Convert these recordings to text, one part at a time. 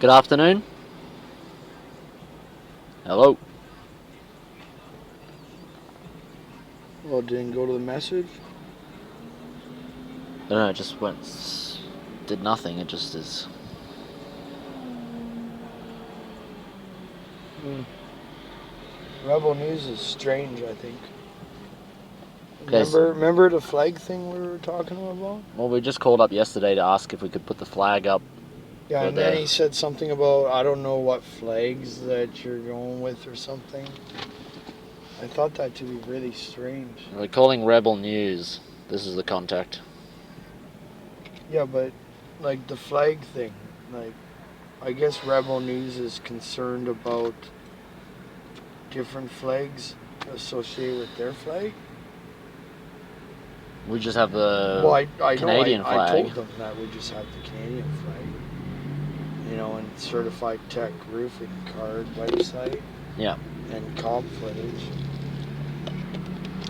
Good afternoon. Hello. Well, didn't go to the message. I don't know, it just went. Did nothing, it just is. Rebel News is strange, I think. Guys, Remember the flag thing we were talking about? well, we just called up yesterday to ask if we could put the flag up Yeah, for and then the. he said something about I don't know what flags that you're going with or something. I thought that to be really strange. We're calling Rebel News. This is the contact. Yeah, but like the flag thing, like I guess Rebel News is concerned about different flags associated with their flag. We just have Well, the I know Canadian I flag. told them that we just have the Canadian flag. And certified tech roofing card website Yeah. and comp footage.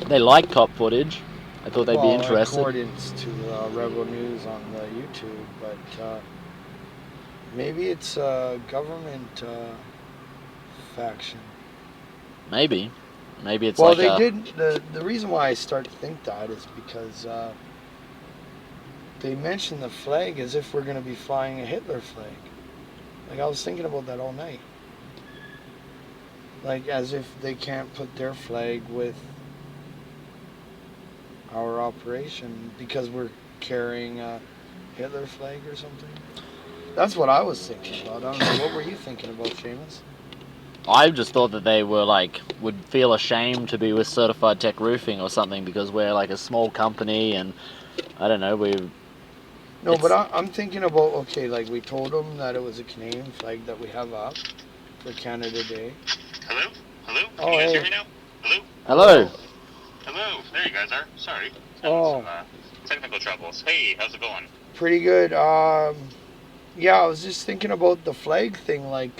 They like cop footage. I thought they'd be interested. According to Rebel News on the YouTube, but maybe it's a government faction. Maybe it's Well, like they a. did. The reason why I start to think that is because they mentioned the flag as if we're going to be flying a Hitler flag. Like, I was thinking about that all night. Like, as if they can't put their flag with our operation because we're carrying a Hitler flag or something. That's what I was thinking about. I don't know. What were you thinking about, Seamus? I just thought that they were would feel ashamed to be with Certified Tech Roofing or something because we're like a small company and I don't know, No, but I'm thinking about, okay, like we told them that it was a Canadian flag that we have up for Canada Day. Hello? Hello? Can Oh, you guys hey. hear me now? Hello? Hello. Hello? There you guys are. Sorry. Oh. Some technical troubles. Hey, how's it going? Pretty good. Yeah, I was just thinking about the flag thing, like.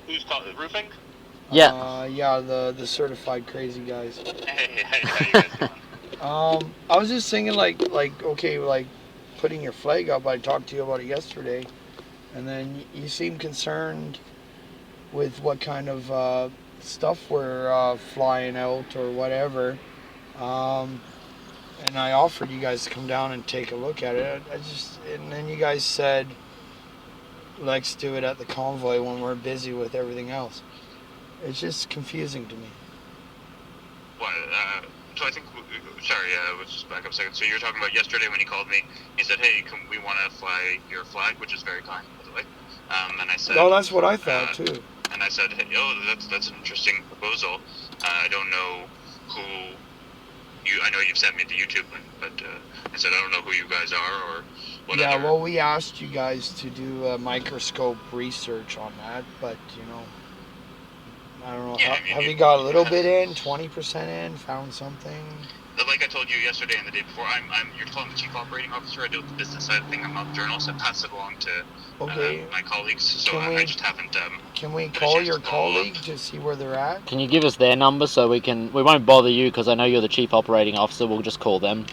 Who's called roofing? Yeah. Yeah, the certified crazy guys. Hey, how you guys doing? I was just thinking, like okay, like putting your flag up. I talked to you about it yesterday, and then you seem concerned with what kind of stuff we're flying out or whatever. And I offered you guys to come down and take a look at it. And then you guys said, let's do it at the convoy when we're busy with everything else. It's just confusing to me. What? So I think, sorry, let's just back up a second. So you were talking about yesterday when he called me. He said, hey, we want to fly your flag, which is very kind, by the way. And I said, no, that's what I thought too. And I said, hey, oh, that's an interesting proposal. I don't know who. I know you've sent me the YouTube link, but I said I don't know who you guys are or what. Yeah, well, we asked you guys to do a microscope research on that, but I don't know. Yeah, have you got a little bit in, 20% in, found something? Like I told you yesterday and the day before, you're calling the chief operating officer. I deal with the business side of thing. I'm not the journalist. I pass it along to my colleagues. So I just haven't. Can we call your colleague to see where they're at? Can you give us their number so we won't bother you because I know you're the chief operating officer. We'll just call them.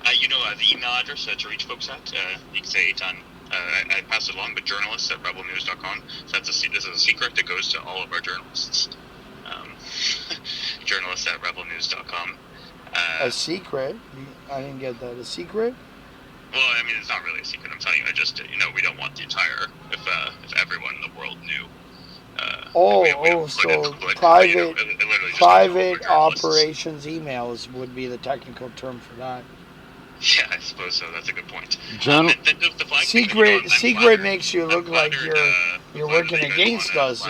The email address to reach folks at, you can say Eitan. I pass it along, but journalists at rebelnews.com. So this is a secret that goes to all of our journalists. Journalists at rebelnews.com. A secret? I didn't get that. A secret? Well, I mean, it's not really a secret. I'm telling you. I just, we don't want the entire. If everyone in the world knew. So private operations emails would be the technical term for that. Yeah, I suppose so. That's a good point. Secret makes you look like you're working against us.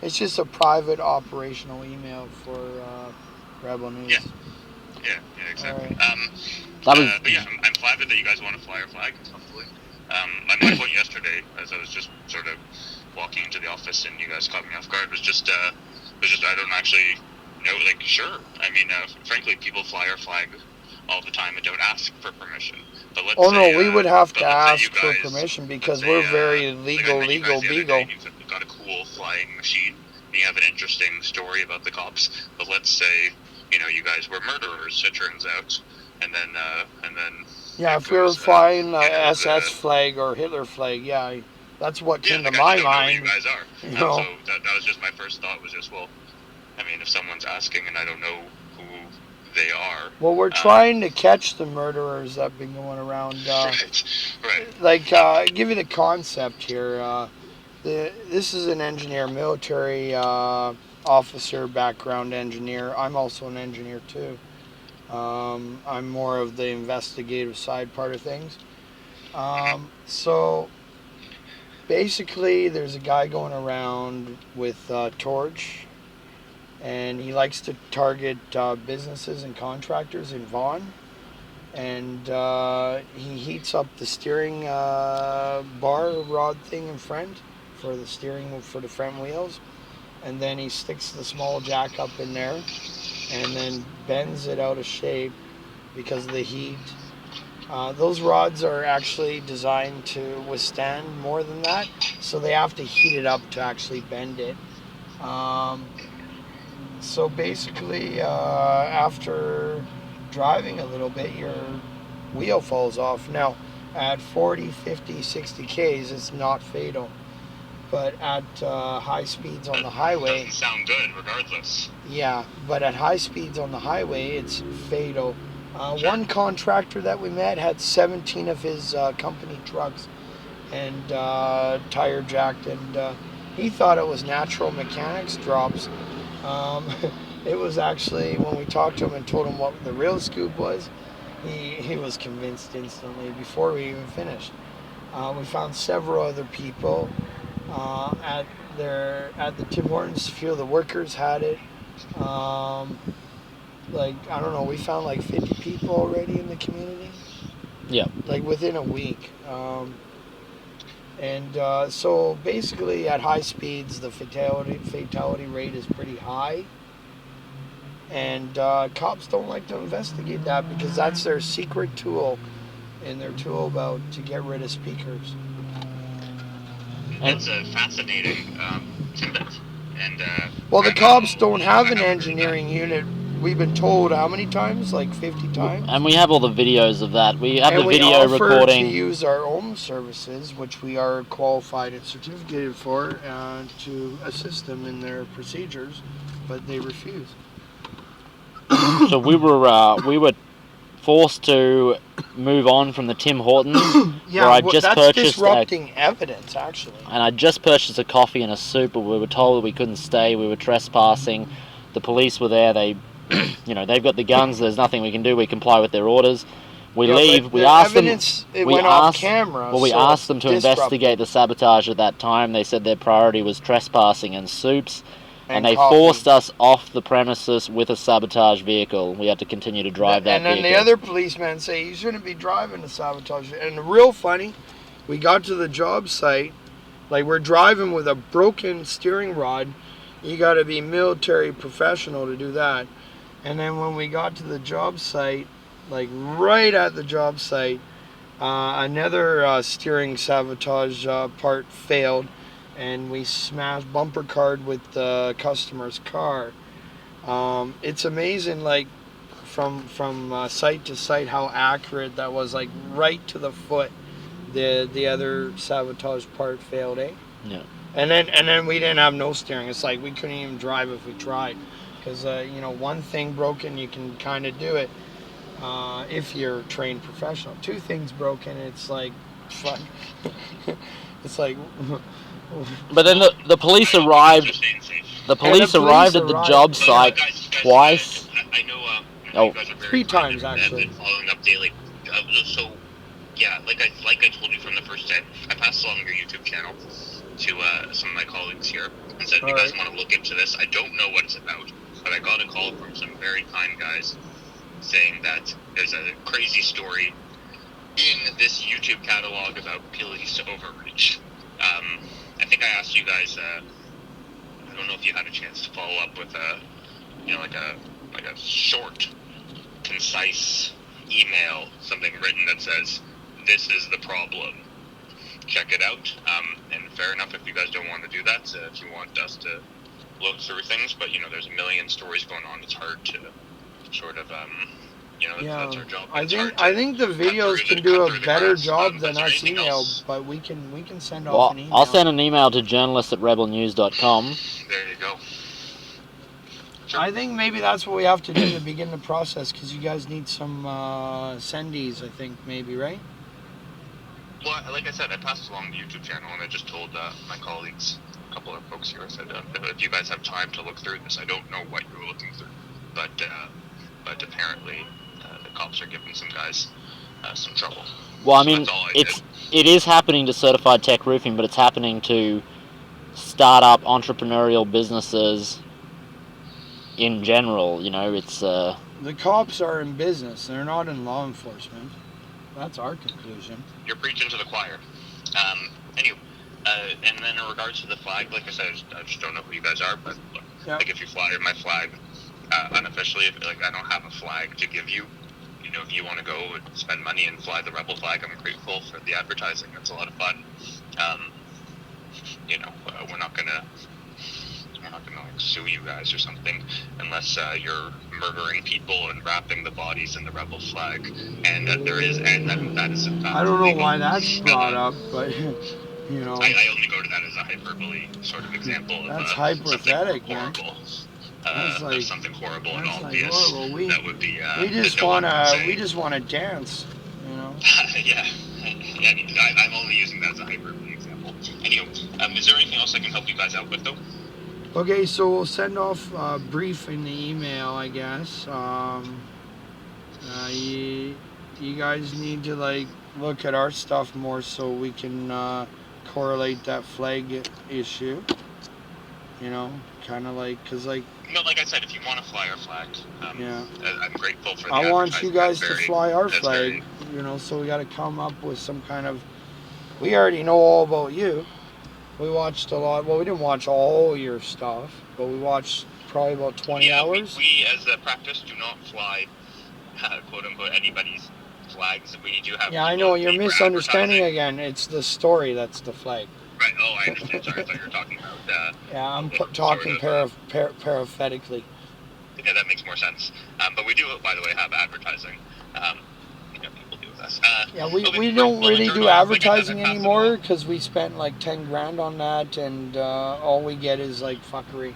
It's just a private operational email for Rebel News. Yeah, exactly. Right. But yeah, I'm flattered that you guys want to fly our flag, hopefully. My point yesterday, as I was just sort of walking into the office and you guys caught me off guard, was just I don't actually know, sure. I mean, frankly, people fly our flag all the time and don't ask for permission. But we would have to ask for permission because we're very legal. You've got a cool flying machine. And you have an interesting story about the cops. But let's say, you guys were murderers, it turns out, and then. Yeah, if we were flying a SS flag or Hitler flag, yeah, That's what Yeah, came to like my I don't know who you mind. guys are. You know, So that was just my first thought was just, well, I mean, if someone's asking and I don't know who they are. well, we're trying to catch the murderers that've been going around. Right. Give you the concept here. This is an engineer, military officer background engineer. I'm also an engineer too. I'm more of the investigative side part of things. So basically, there's a guy going around with a torch, and he likes to target businesses and contractors in Vaughan. And he heats up the steering bar rod thing in front for the steering for the front wheels, and then he sticks the small jack up in there, and then bends it out of shape because of the heat. Those rods are actually designed to withstand more than that, so they have to heat it up to actually bend it. Um, so basically, after driving a little bit, your wheel falls off. Now, at 40, 50, 60 Ks, it's not fatal. But at high speeds on the highway... Doesn't sound good, regardless. Yeah, but at high speeds on the highway, it's fatal. Sure. One contractor that we met had 17 of his company trucks and tire jacked, and he thought it was natural mechanics drops. It was actually, when we talked to him and told him what the real scoop was, he was convinced instantly before we even finished. We found several other people at the Tim Hortons. A few of the workers had it. I don't know, we found like 50 people already in the community. Yeah. Like within a week. So basically at high speeds, the fatality rate is pretty high. And cops don't like to investigate that because that's their secret tool in their tool belt to get rid of speakers. It's a fascinating tidbit. And well, the cops don't have an engineering unit. We've been told how many times? Like 50 times. And we have all the videos of that. We have the video offer recording. to use our own services, which we are qualified and certificated for, to assist them in their procedures, but they refuse. So we were forced to move on from the Tim Hortons, where I just that's purchased disrupting evidence, actually. and I just purchased a coffee and a soup, but we were told that we couldn't stay. We were trespassing. The police were there. They, they've got the guns. There's nothing we can do. We comply with their orders. We leave. We asked them. Off camera. Well, we asked them to investigate the sabotage at that time. They said their priority was trespassing and soups. And they forced us off the premises with a sabotage vehicle. We had to continue to drive that vehicle. And then the other policemen say, you shouldn't be driving a sabotage. And the real funny, we got to the job site, like we're driving with a broken steering rod. You got to be military professional to do that. And then when we got to the job site, like right at the job site, another steering sabotage part failed. And we smashed bumper card with the customer's car. It's amazing, like from site to site, how accurate that was. Like right to the foot, the other sabotage part failed, eh? Yeah. And then we didn't have no steering. It's like we couldn't even drive if we tried, because one thing broken, you can kind of do it if you're a trained professional. Two things broken, it's like fuck. It's like. But then the police arrived. The police arrived at the job site twice. I know you guys are very 3 times actually. Been following up daily. So yeah, like I told you from the first day, I passed along your YouTube channel to some of my colleagues here and said, if you guys want to look into this, I don't know what it's about, but I got a call from some very kind guys saying that there's a crazy story in this YouTube catalog about police overreach. I think I asked you guys. I don't know if you had a chance to follow up with like a short, concise email, something written that says, "This is the problem. Check it out." And fair enough if you guys don't want to do that. If you want us to look through things, but there's a million stories going on. It's hard to sort of You know, that's our job. I It's hard think to I think the cut videos through can do cut a through the better grass. job Is than there us anything email, else? but we can send off Well, an email. I'll send an email to journalists@rebelnews.com. There you go. Sure. I think maybe that's what we have to do to begin the process, because you guys need some sendies, I think, maybe, right? Well, like I said, I passed along the YouTube channel, and I just told my colleagues, a couple of folks here, I said, if you guys have time to look through this, I don't know what you're looking through, but apparently the cops are giving some guys some trouble. Well, I So mean, that's all I did. it is happening to certified tech roofing, but it's happening to start-up entrepreneurial businesses in general. You know, it's The cops are in business; they're not in law enforcement. That's our conclusion. You're preaching to the choir. Anyway, and then in regards to the flag, like I said, I just don't know who you guys are, but look, like if you fly my flag unofficially, like I don't have a flag to give you. You know, if you want to go and spend money and fly the rebel flag, I'm grateful for the advertising. It's a lot of fun. You know, we're not gonna like sue you guys or something unless you're murdering people and wrapping the bodies in the rebel flag, and that is in fact I don't know illegal. why that's brought up, but you know, I only go to that as a hyperbole sort of example of that's something hypothetical, man. horrible. That's like, of something horrible and that's like obvious horrible. that would be We just that no one can say. we just wanna dance, you know. Yeah, I'm only using that as a hyperbole example. Anyway, is there anything else I can help you guys out with though? Okay, so we'll send off a brief in the email, I guess. You guys need to like look at our stuff more so we can correlate that flag issue. You know, kind of like, cause like. No, like I said, if you want to fly our flag, Yeah. I'm grateful for the I want you advertising. guys That's to very- fly our that's flag. very- You know, so we got to come up with some kind of. We already know all about you. We watched a lot. Well, we didn't watch all your stuff, but we watched probably about 20 hours. We, as a practice, do not fly, quote unquote, anybody's flags. We do have. Yeah, I people know. You're pay for misunderstanding advertising. again. It's the story that's the flag. Right. Oh, I understand. Sorry, I thought you were talking about. Yeah, I'm sort talking of, paraphetically. Yeah, that makes more sense. But we do, by the way, have advertising. You know, people do with us. Yeah, we okay, don't well, really the do journal, advertising like I said, I pass them anymore all. because we spent like 10 grand on that, and all we get is like fuckery.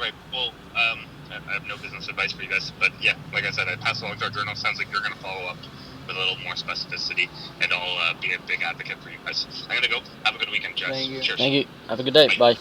Right. Well, I have no business advice for you guys, but yeah, like I said, I pass along to our journal. Sounds like you're going to follow up with a little more specificity, and I'll be a big advocate for you guys. I'm going to go. Have a good weekend, Jess. Thank you. Cheers. thank you. Have a good day. Bye. Bye.